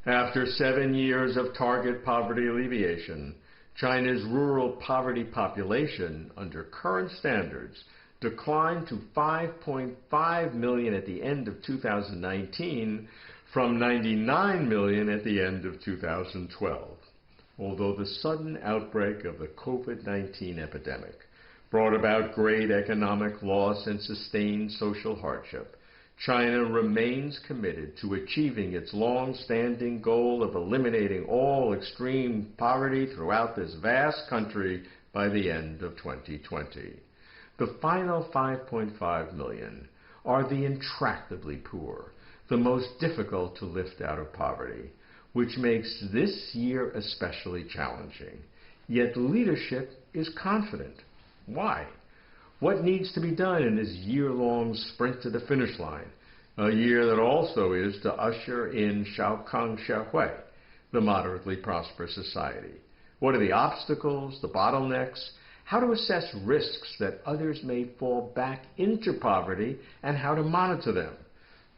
After 7 years of target poverty alleviation, China's rural poverty population, under current standards, declined to 5.5 million at the end of 2019 from 99 million at the end of 2012. Although the sudden outbreak of the COVID-19 epidemic brought about great economic loss and sustained social hardship, China remains committed to achieving its long-standing goal of eliminating all extreme poverty throughout this vast country by the end of 2020. The final 5.5 million are the intractably poor, the most difficult to lift out of poverty, which makes this year especially challenging. Yet leadership is confident. Why? What needs to be done in this year-long sprint to the finish line, a year that also is to usher in Xiaokang Xiaohui, the moderately prosperous society? What are the obstacles, the bottlenecks? How to assess risks that others may fall back into poverty and how to monitor them?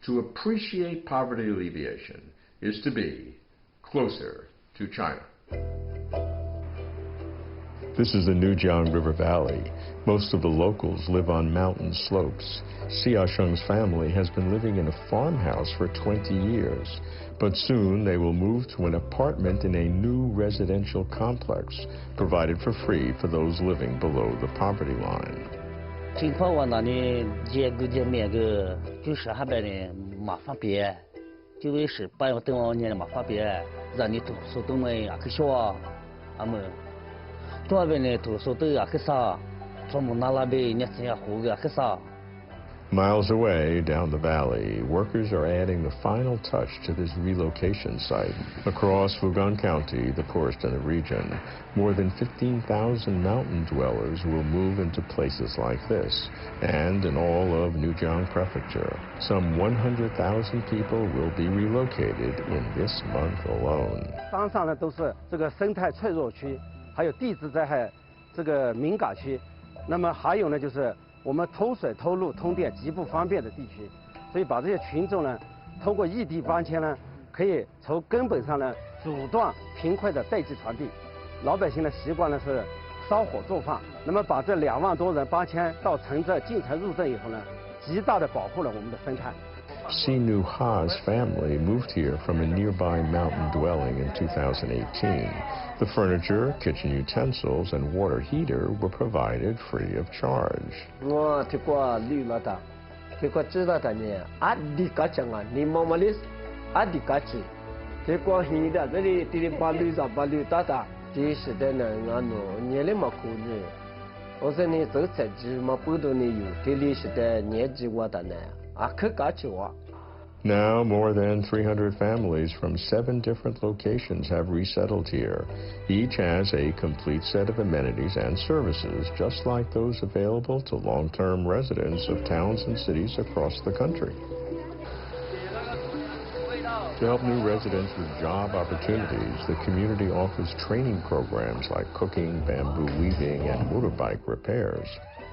To appreciate poverty alleviation is to be closer to China. This is the Nujiang River Valley. Most of the locals live on mountain slopes. Xia Sheng's family has been living in a farmhouse for 20 years, but soon they will move to an apartment in a new residential complex provided for free for those living below the poverty line. 情况我那里见面个就是还别人没方便，就是把我等我年没方便，让你读书都没啊去学，俺们。 Miles away down the valley, workers are adding the final touch to this relocation site. Across Fugan County, the poorest in the region, more than 15,000 mountain dwellers will move into places like this. And in all of Nujiang Prefecture, some 100,000 people will be relocated in this month alone. 山上呢都是这个生态脆弱区。 还有地质灾害这个敏感区，那么还有呢，就是我们通水、通路、通电极不方便的地区，所以把这些群众呢，通过异地搬迁呢，可以从根本上呢阻断贫困的代际传递。老百姓的习惯呢是烧火做饭，那么把这2万多人搬迁到城镇进城入镇以后呢，极大的保护了我们的生态。 Si Nu Ha's family moved here from a nearby mountain dwelling in 2018. The furniture, kitchen utensils, and water heater were provided free of charge. 我听过绿了的，听过知道的呢，阿迪嘎讲啊，你妈妈的阿迪嘎子，听过现在这里这里把绿上把绿打打，这是的呢，俺喏年龄嘛可以，我说你走才知嘛不多呢有，这里是的年纪我的呢。 Now, more than 300 families from 7 different locations have resettled here. Each has a complete set of amenities and services, just like those available to long-term residents of towns and cities across the country. To help new residents with job opportunities, the community offers training programs like cooking, bamboo weaving, and motorbike repairs.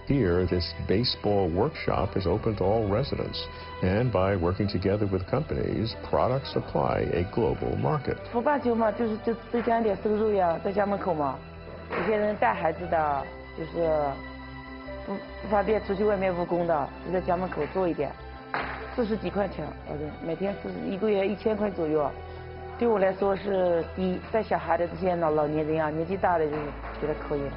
Here, this baseball workshop is open to all residents, and by working together with companies, products supply a global market. 不办酒嘛，就增加点收入呀，在家门口嘛。有些人带孩子的，就是不方便出去外面务工的，就在家门口做一点，40几块钱，每天1个月1000块左右。对我来说是低，带小孩的这些老年人啊，年纪大的就是觉得可以了。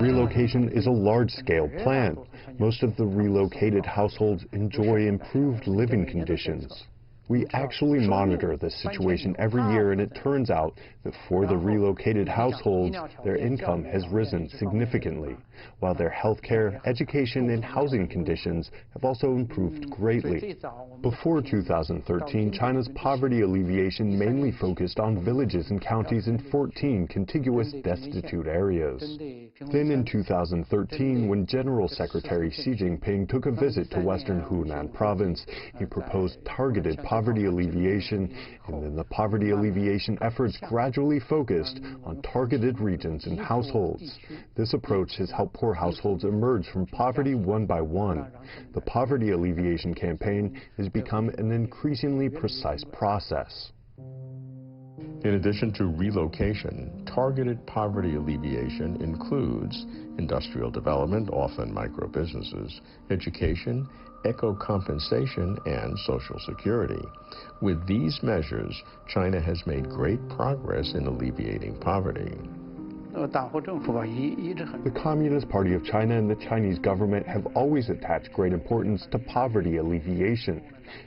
Relocation is a large-scale plan. Most of the relocated households enjoy improved living conditions. We actually monitor this situation every year, and it turns out that for the relocated households, their income has risen significantly, while their healthcare, education, and housing conditions have also improved greatly. Before 2013, China's poverty alleviation mainly focused on villages and counties in 14 contiguous destitute areas. Then in 2013, when General Secretary Xi Jinping took a visit to Western Hunan province, he proposed targeted poverty poverty alleviation, and then the poverty alleviation efforts gradually focused on targeted regions and households. This approach has helped poor households emerge from poverty one by one. The poverty alleviation campaign has become an increasingly precise process. In addition to relocation, targeted poverty alleviation includes industrial development, often micro-businesses, education, eco-compensation, and Social Security. With these measures, China has made great progress in alleviating poverty. The Communist Party of China and the Chinese government have always attached great importance to poverty alleviation.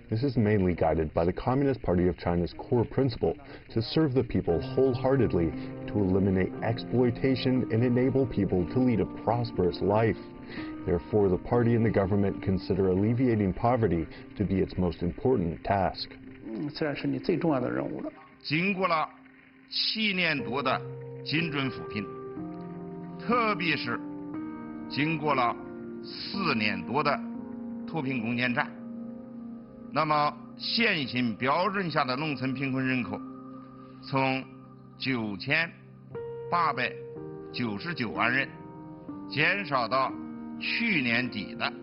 This is mainly guided by the Communist Party of China's core principle to serve the people wholeheartedly, to eliminate exploitation and enable people to lead a prosperous life. Therefore, the party and the government consider alleviating poverty to be its most important task. 经过了7年多的精准扶贫，特别是经过了4年多的脱贫攻坚战，那么现行标准下的农村贫困人口从9899万人减少到去年底的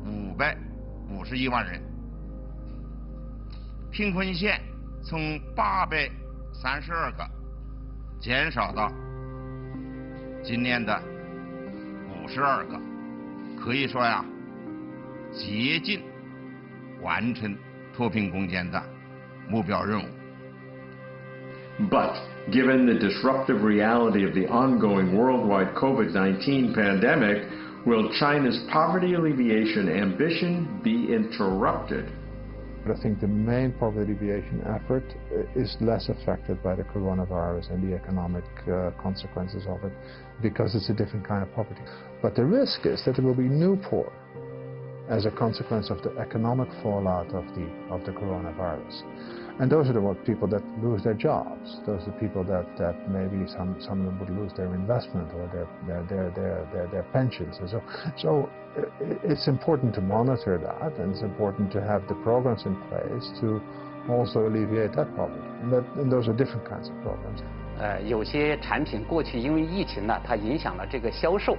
551万人，贫困县从832个减少到今年的52个，可以说呀，接近完成脱贫攻坚的目标任务。 But given the disruptive reality of the ongoing worldwide COVID-19 pandemic, will China's poverty alleviation ambition be interrupted? I think the main poverty alleviation effort is less affected by the coronavirus and the economic consequences of it, because it's a different kind of poverty. But the risk is that there will be new poor as a consequence of the economic fallout of the coronavirus. And those are the people that lose their jobs. Those are the people that maybe some of them would lose their investment or their pensions. And so it's important to monitor that, and it's important to have the programs in place to also alleviate that poverty. And those are different kinds of programs. 有些产品过去因为疫情呢，它影响了这个销售。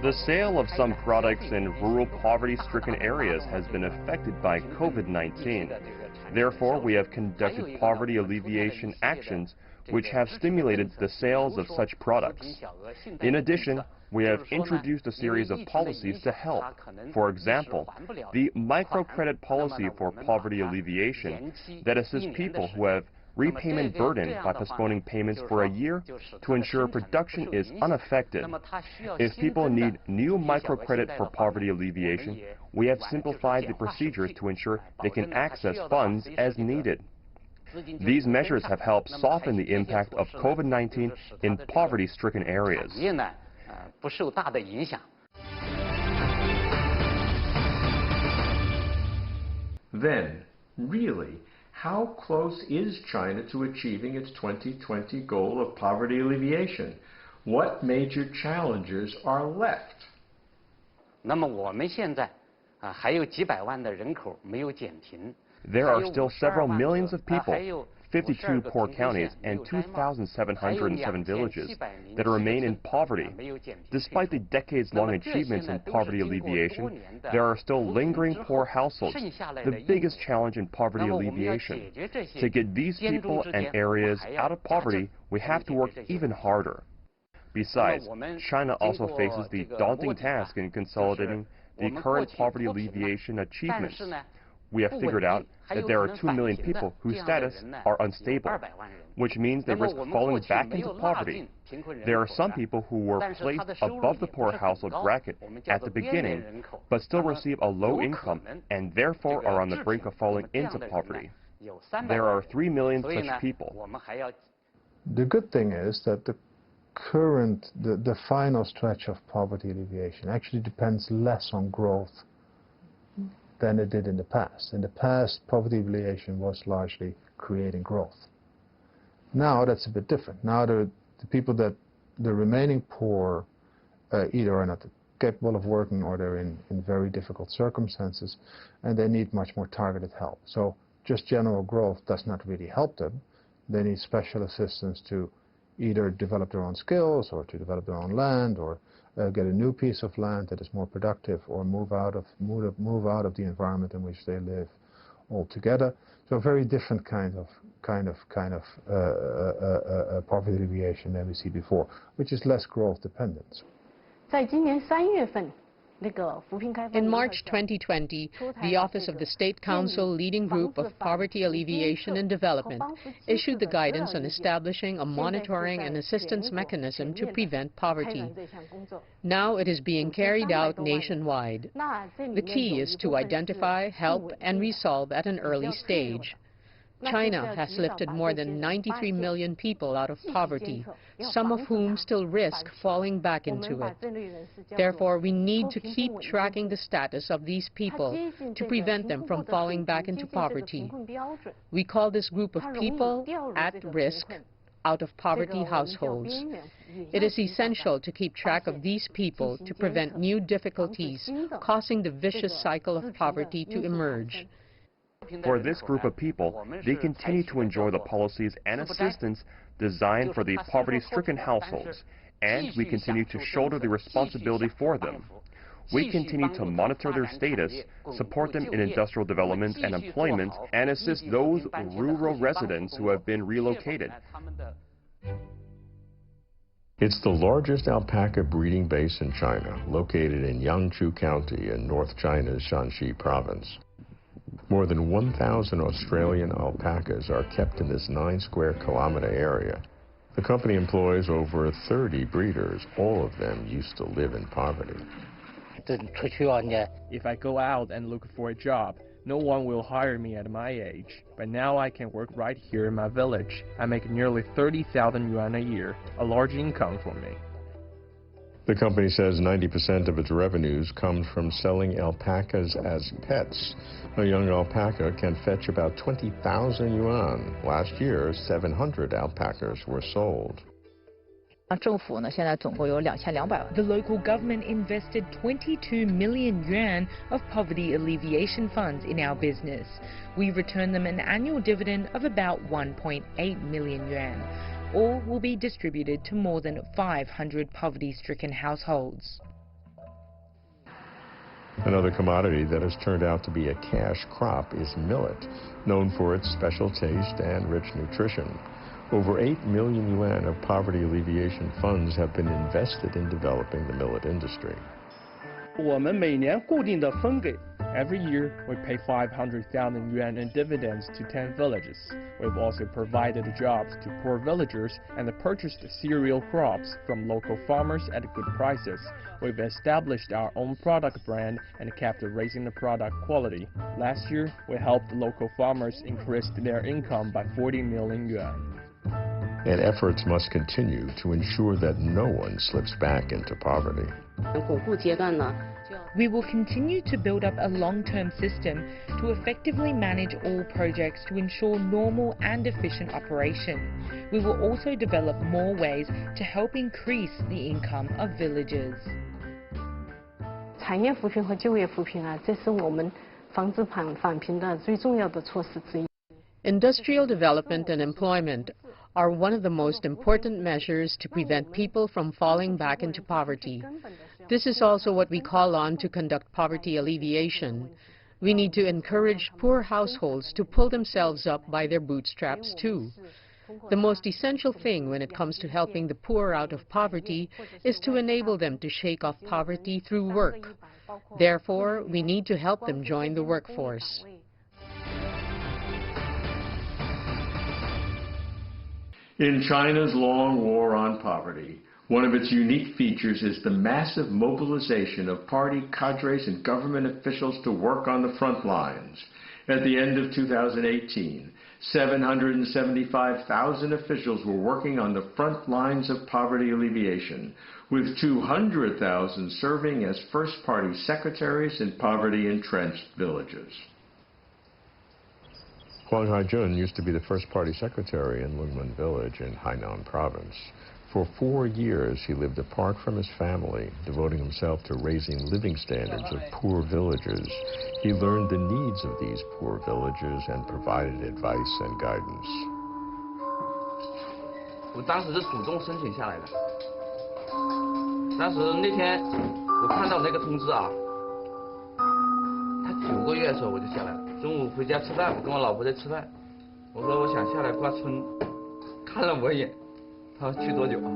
The sale of some products in rural poverty-stricken areas has been affected by COVID-19. Therefore, we have conducted poverty alleviation actions which have stimulated the sales of such products. In addition, we have introduced a series of policies to help. For example, the microcredit policy for poverty alleviation that assists people who have repayment burden by postponing payments for a year to ensure production is unaffected. If people need new microcredit for poverty alleviation, we have simplified the procedures to ensure they can access funds as needed. These measures have helped soften the impact of COVID-19 in poverty-stricken areas. Then, really, how close is China to achieving its 2020 goal of poverty alleviation? What major challenges are left? 那么我们现在还有几百万的人口没有减贫。 There are still several millions of people, 52 poor counties, and 2,707 villages that remain in poverty. Despite the decades-long achievements in poverty alleviation, there are still lingering poor households, the biggest challenge in poverty alleviation. To get these people and areas out of poverty, we have to work even harder. Besides, China also faces the daunting task in consolidating the current poverty alleviation achievements. We have figured out that there are 2 million people whose status are unstable, which means they risk falling back into poverty. There are some people who were placed above the poor household bracket at the beginning, but still receive a low income and therefore are on the brink of falling into poverty. There are 3 million such people. The good thing is that the final stretch of poverty alleviation actually depends less on growth than it did in the past. In the past, poverty alleviation was largely creating growth. Now that's a bit different. Now the people that the remaining poor either are not capable of working or they're in very difficult circumstances, and they need much more targeted help. So just general growth does not really help them. They need special assistance to either develop their own skills or to develop their own land or get a new piece of land that is more productive or move out of the environment in which they live altogether. So a very different kind of poverty alleviation than we see before, which is less growth dependent. In March 2020, the Office of the State Council Leading Group of Poverty Alleviation and Development issued the guidance on establishing a monitoring and assistance mechanism to prevent poverty. Now it is being carried out nationwide. The key is to identify, help, and resolve at an early stage. China has lifted more than 93 million people out of poverty, some of whom still risk falling back into it. Therefore, we need to keep tracking the status of these people to prevent them from falling back into poverty. We call this group of people at risk out of poverty households. It is essential to keep track of these people to prevent new difficulties causing the vicious cycle of poverty to emerge. For this group of people, they continue to enjoy the policies and assistance designed for the poverty-stricken households, and we continue to shoulder the responsibility for them. We continue to monitor their status, support them in industrial development and employment, and assist those rural residents who have been relocated. It's the largest alpaca breeding base in China, located in Yangzhou County in North China's Shanxi province. More than 1,000 Australian alpacas are kept in this 9-square-kilometer area. The company employs over 30 breeders. All of them used to live in poverty. If I go out and look for a job, no one will hire me at my age. But now I can work right here in my village. I make nearly 30,000 yuan a year, a large income for me. The company says 90% of its revenues comes from selling alpacas as pets. A young alpaca can fetch about 20,000 yuan. Last year, 700 alpacas were sold. The local government invested 22 million yuan of poverty alleviation funds in our business. We return them an annual dividend of about 1.8 million yuan. All will be distributed to more than 500 poverty-stricken households. Another commodity that has turned out to be a cash crop is millet, known for its special taste and rich nutrition. Over 8 million yuan of poverty alleviation funds have been invested in developing the millet industry. Every year, we pay 500,000 yuan in dividends to 10 villages. We've also provided jobs to poor villagers and purchased cereal crops from local farmers at good prices. We've established our own product brand and kept raising the product quality. Last year, we helped local farmers increase their income by 40 million yuan. And efforts must continue to ensure that no one slips back into poverty. We will continue to build up a long-term system to effectively manage all projects to ensure normal and efficient operation. We will also develop more ways to help increase the income of villagers. Industrial development and employment are one of the most important measures to prevent people from falling back into poverty. This is also what we call on to conduct poverty alleviation. We need to encourage poor households to pull themselves up by their bootstraps too. The most essential thing when it comes to helping the poor out of poverty is to enable them to shake off poverty through work. Therefore, we need to help them join the workforce. In China's long war on poverty, one of its unique features is the massive mobilization of party cadres and government officials to work on the front lines. At the end of 2018, 775,000 officials were working on the front lines of poverty alleviation, with 200,000 serving as first-party secretaries in poverty-entrenched villages. Huang Haijun used to be the first party secretary in Lungmen village in Hainan province. For 4 years, he lived apart from his family, devoting himself to raising living standards of poor villagers. He learned the needs of these poor villagers and provided advice and guidance. 我当时是主动申请下来的。当时那天我看到那个通知啊，他9个月的时候我就下来了。中午回家吃饭，我跟我老婆在吃饭，我说我想下来挂村，看了我一眼，他说去多久啊？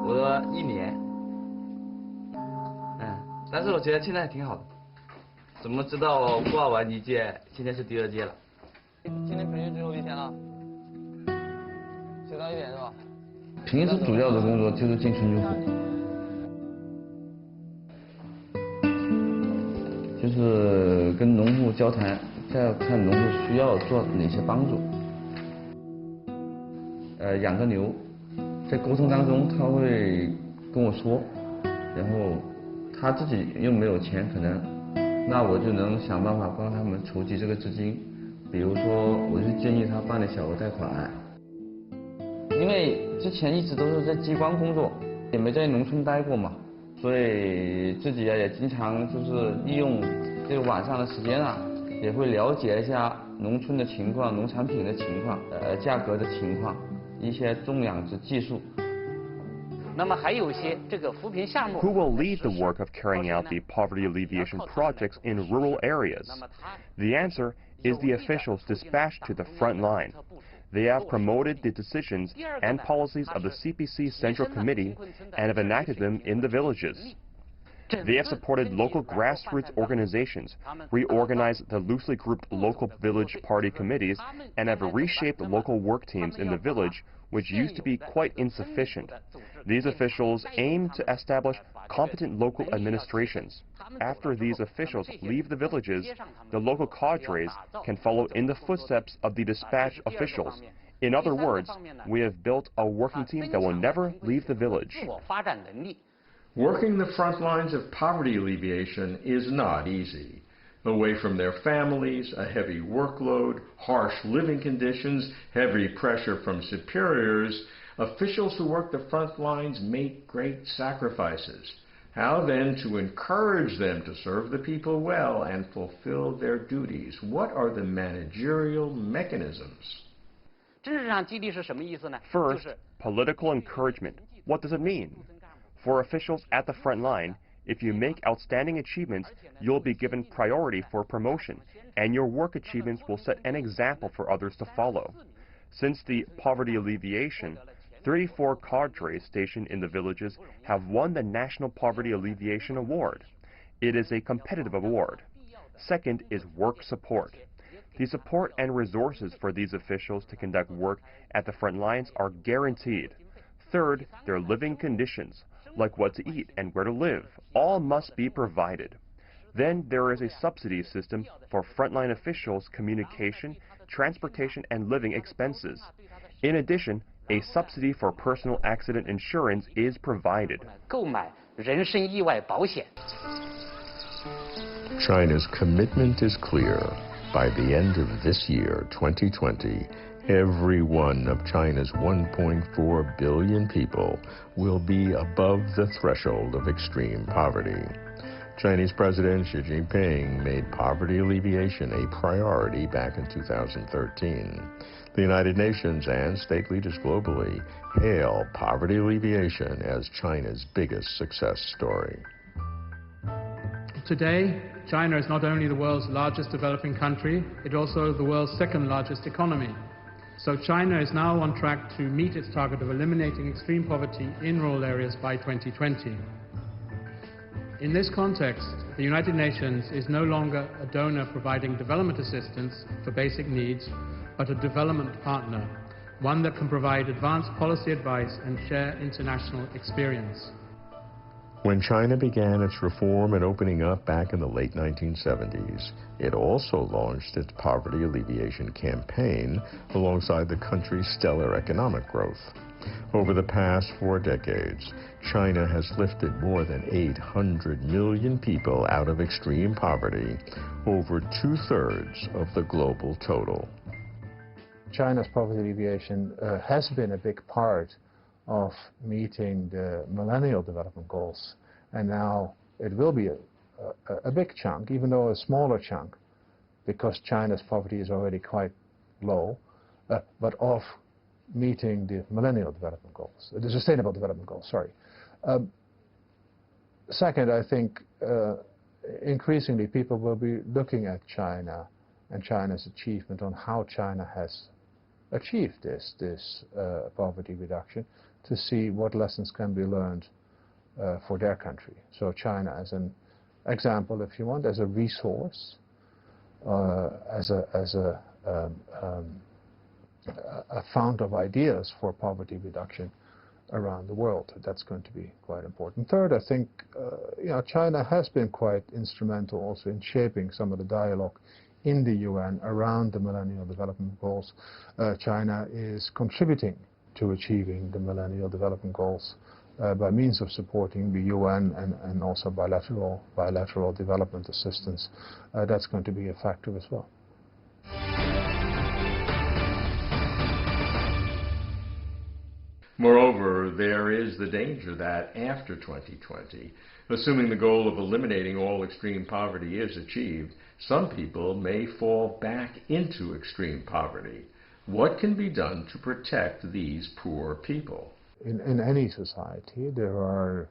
我说1年。但是我觉得现在挺好的，怎么知道挂完1届，现在是第2届了。今天培训最后一天了。 学到一点是吧？平时主要的工作就是进村救护，就是跟农户交谈，再看农户需要做哪些帮助。养个牛，在沟通当中他会跟我说，然后他自己又没有钱，可能那我就能想办法帮他们筹集这个资金，比如说我就建议他办点小额贷款。 因为之前一直都是在机关工作，也没在农村待过嘛，所以自己也经常就是利用这个晚上的时间啊，也会了解一下农村的情况、农产品的情况、价格的情况、一些种养殖技术。那么还有一些这个扶贫项目。 Who will lead the work of carrying out the poverty alleviation projects in rural areas? The answer is the officials dispatched to the front line. They have promoted the decisions and policies of the CPC Central Committee and have enacted them in the villages. They have supported local grassroots organizations, reorganized the loosely grouped local village party committees, and have reshaped local work teams in the village, which used to be quite insufficient. These officials aim to establish competent local administrations. After these officials leave the villages, the local cadres can follow in the footsteps of the dispatch officials. In other words, we have built a working team that will never leave the village. Working the front lines of poverty alleviation is not easy. Away from their families, a heavy workload, harsh living conditions, heavy pressure from superiors, officials who work the front lines make great sacrifices. How then to encourage them to serve the people well and fulfill their duties? What are the managerial mechanisms? First, political encouragement. What does it mean? For officials at the front line, if you make outstanding achievements, you'll be given priority for promotion, and your work achievements will set an example for others to follow. Since the poverty alleviation, 34 cadres stationed in the villages have won the National Poverty Alleviation Award. It is a competitive award. Second is work support. The support and resources for these officials to conduct work at the front lines are guaranteed. Third, their living conditions, like what to eat and where to live, all must be provided. Then there is a subsidy system for frontline officials' communication, transportation, and living expenses. In addition, a subsidy for personal accident insurance is provided. China's commitment is clear. By the end of this year, 2020, every one of China's 1.4 billion people will be above the threshold of extreme poverty. Chinese President Xi Jinping made poverty alleviation a priority back in 2013. The United Nations and state leaders globally hail poverty alleviation as China's biggest success story. Today, China is not only the world's largest developing country, it is also the world's second largest economy. So China is now on track to meet its target of eliminating extreme poverty in rural areas by 2020. In this context, the United Nations is no longer a donor providing development assistance for basic needs, but a development partner, one that can provide advanced policy advice and share international experience. When China began its reform and opening up back in the late 1970s, it also launched its poverty alleviation campaign alongside the country's stellar economic growth. Over the past 4 decades, China has lifted more than 800 million people out of extreme poverty, over 2/3 of the global total. China's poverty alleviation has been a big part of meeting the Millennial Development Goals, and now it will be a big chunk, even though a smaller chunk, because China's poverty is already quite low, but of meeting the Millennial Development Goals, the Sustainable Development Goals, sorry. Second, I think increasingly people will be looking at China and China's achievement on how China has achieved this poverty reduction to see what lessons can be learned for their country. So China as an example, if you want, as a resource, as a fount of ideas for poverty reduction around the world. That's going to be quite important. Third, I think China has been quite instrumental also in shaping some of the dialogue in the UN around the Millennial Development Goals. China is contributing to achieving the Millennial Development Goals by means of supporting the UN and also bilateral development assistance. That's going to be a factor as well. Moreover, there is the danger that after 2020, assuming the goal of eliminating all extreme poverty is achieved, some people may fall back into extreme poverty. What can be done to protect these poor people? In any society, there are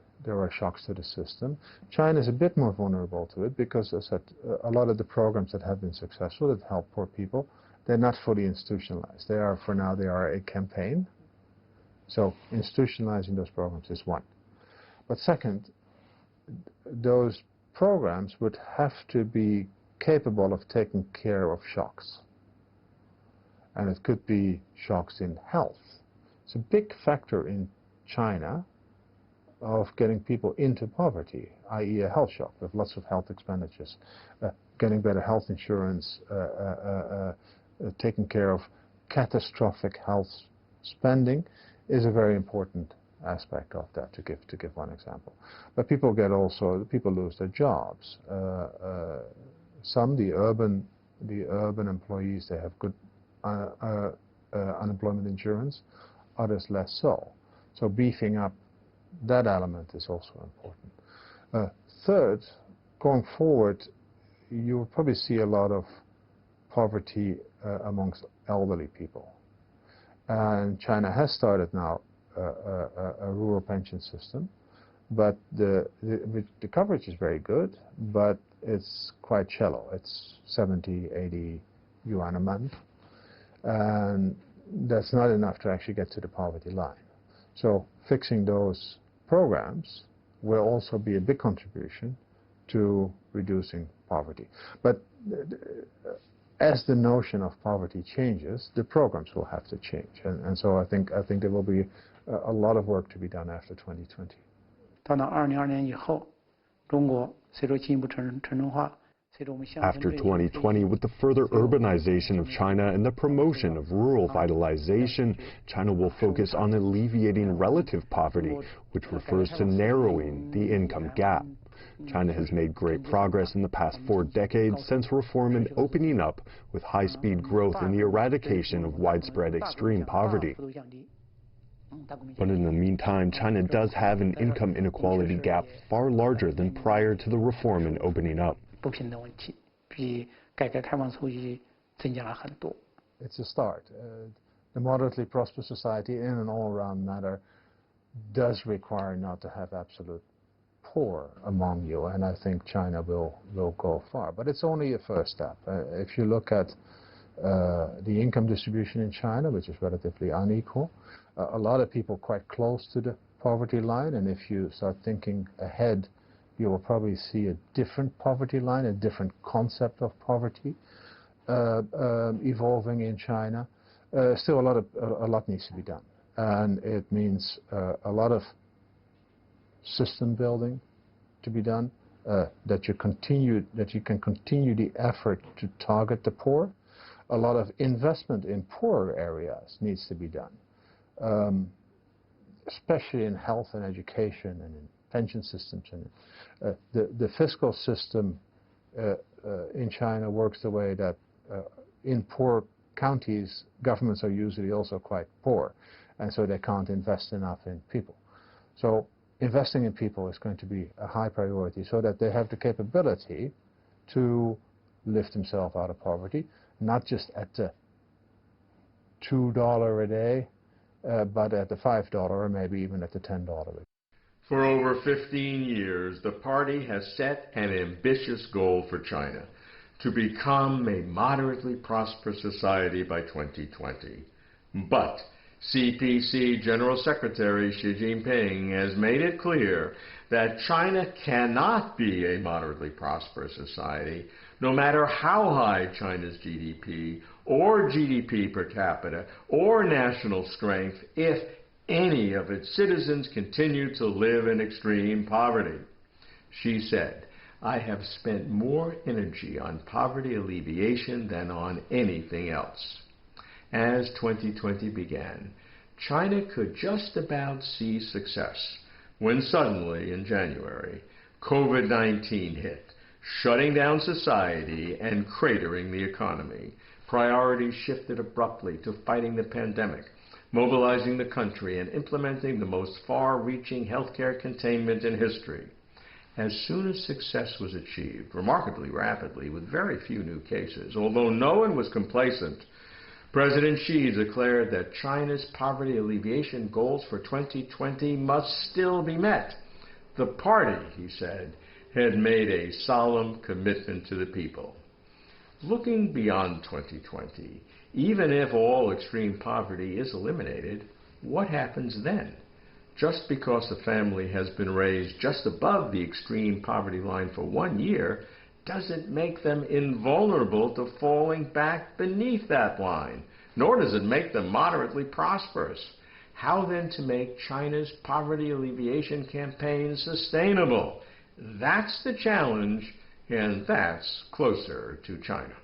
shocks to the system. China is a bit more vulnerable to it because, as I said, a lot of the programs that have been successful that help poor people, they're not fully institutionalized. They are, for now, they are a campaign. So institutionalizing those programs is one. But second, those programs would have to be capable of taking care of shocks. And it could be shocks in health. It's a big factor in China of getting people into poverty, i.e. a health shock with lots of health expenditures, getting better health insurance, taking care of catastrophic health spending is a very important aspect of that, to give one example. But people lose their jobs. Some, the urban employees, they have good unemployment insurance, others less so. So beefing up that element is also important. Third, going forward, you will probably see a lot of poverty amongst elderly people. And China has started now a rural pension system, but the coverage is very good, but it's quite shallow. It's 70, 80 yuan a month, and that's not enough to actually get to the poverty line. So fixing those programs will also be a big contribution to reducing poverty. But as the notion of poverty changes, the programs will have to change, and so I think there will be a lot of work to be done after 2020. 到了2022年以后，中国随着进一步城镇化。 After 2020, with the further urbanization of China and the promotion of rural vitalization, China will focus on alleviating relative poverty, which refers to narrowing the income gap. China has made great progress in the past 4 decades since reform and opening up, with high-speed growth in the eradication of widespread extreme poverty. But in the meantime, China does have an income inequality gap far larger than prior to the reform and opening up. 不平等问题比改革开放初期增加了很多。 It's a start. The moderately prosperous society, in an all-around matter, does require not to have absolute poor among you, and I think China will go far. But it's only a first step. If you look at the income distribution in China, which is relatively unequal, a lot of people quite close to the poverty line, and if you start thinking ahead, you will probably see a different poverty line, a different concept of poverty evolving in China. Still, a lot needs to be done, and it means a lot of system building to be done. That you can continue the effort to target the poor. A lot of investment in poorer areas needs to be done, especially in health and education and in pension systems. And the fiscal system in China works the way that in poor counties, governments are usually also quite poor. and so they can't invest enough in people. So investing in people is going to be a high priority so that they have the capability to lift themselves out of poverty, not just at the $2 a day, but at the $5 or maybe even at the $10 a day. For over 15 years, the party has set an ambitious goal for China: to become a moderately prosperous society by 2020. But CPC General Secretary Xi Jinping has made it clear that China cannot be a moderately prosperous society, no matter how high China's GDP or GDP per capita or national strength, if any of its citizens continue to live in extreme poverty. She said, "I have spent more energy on poverty alleviation than on anything else." As 2020 began, China could just about see success when suddenly, in January, COVID-19 hit, shutting down society and cratering the economy. Priorities shifted abruptly to fighting the pandemic, mobilizing the country, and implementing the most far-reaching healthcare containment in history. As soon as success was achieved, remarkably rapidly, with very few new cases, although no one was complacent, President Xi declared that China's poverty alleviation goals for 2020 must still be met. The party, he said, had made a solemn commitment to the people. Looking beyond 2020, even if all extreme poverty is eliminated, what happens then? Just because a family has been raised just above the extreme poverty line for 1 year doesn't make them invulnerable to falling back beneath that line, nor does it make them moderately prosperous. How then to make China's poverty alleviation campaign sustainable? That's the challenge, and that's closer to China.